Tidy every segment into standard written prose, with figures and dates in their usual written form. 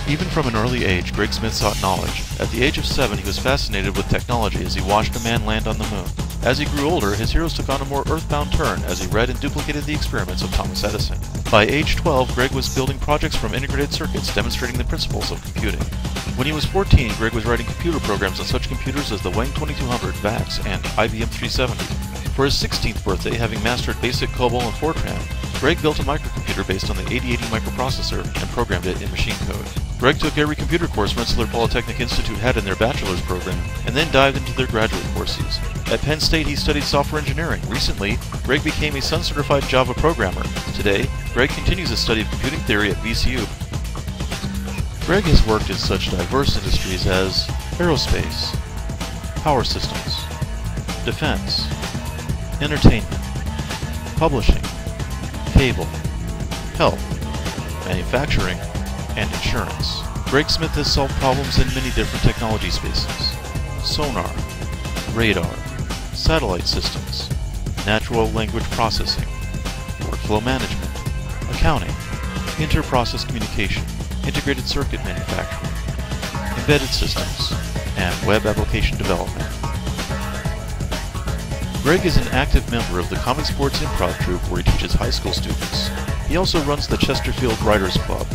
Even from an early age, Greg Smith sought knowledge. At the age of 7, he was fascinated with technology as he watched a man land on the moon. As he grew older, his heroes took on a more earthbound turn as he read and duplicated the experiments of Thomas Edison. By age 12, Greg was building projects from integrated circuits demonstrating the principles of computing. When he was 14, Greg was writing computer programs on such computers as the Wang 2200 VAX and IBM 370. For his 16th birthday, having mastered basic COBOL and Fortran, Greg built a microcomputer based on the 8080 microprocessor and programmed it in machine code. Greg took every computer course Rensselaer Polytechnic Institute had in their bachelor's program, and then dived into their graduate courses. At Penn State, he studied software engineering. Recently, Greg became a Sun-certified Java programmer. Today, Greg continues his study of computing theory at VCU. Greg has worked in such diverse industries as aerospace, power systems, defense, entertainment, publishing, cable, health, manufacturing, and insurance. Greg Smith has solved problems in many different technology spaces: sonar, radar, satellite systems, natural language processing, workflow management, accounting, inter-process communication, integrated circuit manufacturing, embedded systems, and web application development. Greg is an active member of the Comic Sports Improv Troupe where he teaches high school students. He also runs the Chesterfield Writers Club.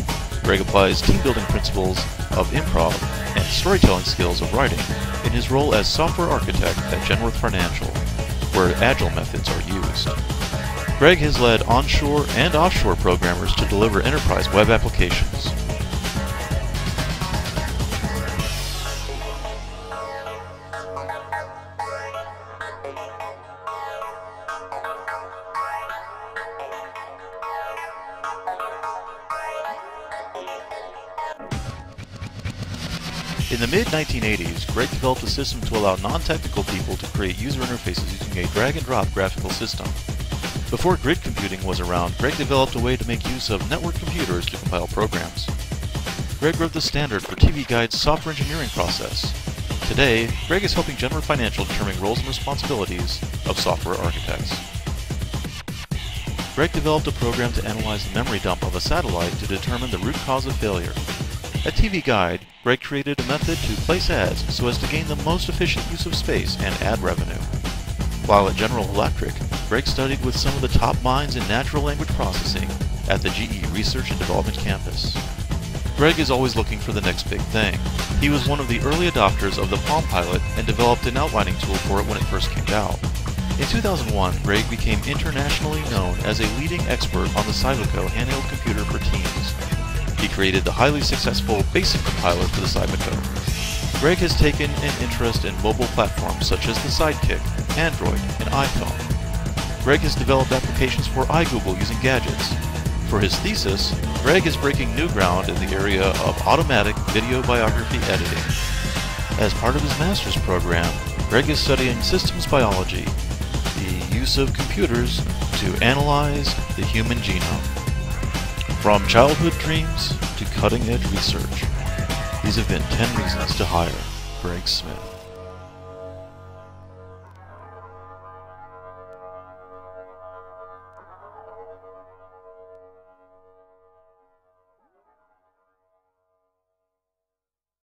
Greg applies team-building principles of improv and storytelling skills of writing in his role as software architect at Genworth Financial, where agile methods are used. Greg has led onshore and offshore programmers to deliver enterprise web applications. In the mid-1980s, Greg developed a system to allow non-technical people to create user interfaces using a drag-and-drop graphical system. Before grid computing was around, Greg developed a way to make use of network computers to compile programs. Greg wrote the standard for TV Guide's software engineering process. Today, Greg is helping Genworth Financial determine roles and responsibilities of software architects. Greg developed a program to analyze the memory dump of a satellite to determine the root cause of failure. At TV Guide, Greg created a method to place ads so as to gain the most efficient use of space and ad revenue. While at General Electric, Greg studied with some of the top minds in natural language processing at the GE Research and Development Campus. Greg is always looking for the next big thing. He was one of the early adopters of the Palm Pilot and developed an outlining tool for it when it first came out. In 2001, Greg became internationally known as a leading expert on the Cyvico handheld computer for teens. He created the highly successful BASIC compiler for the Cyvico. Greg has taken an interest in mobile platforms such as the Sidekick, Android, and iPhone. Greg has developed applications for iGoogle using gadgets. For his thesis, Greg is breaking new ground in the area of automatic video biography editing. As part of his master's program, Greg is studying systems biology, the use of computers to analyze the human genome. From childhood dreams to cutting-edge research, these have been 10 reasons to hire Greg Smith.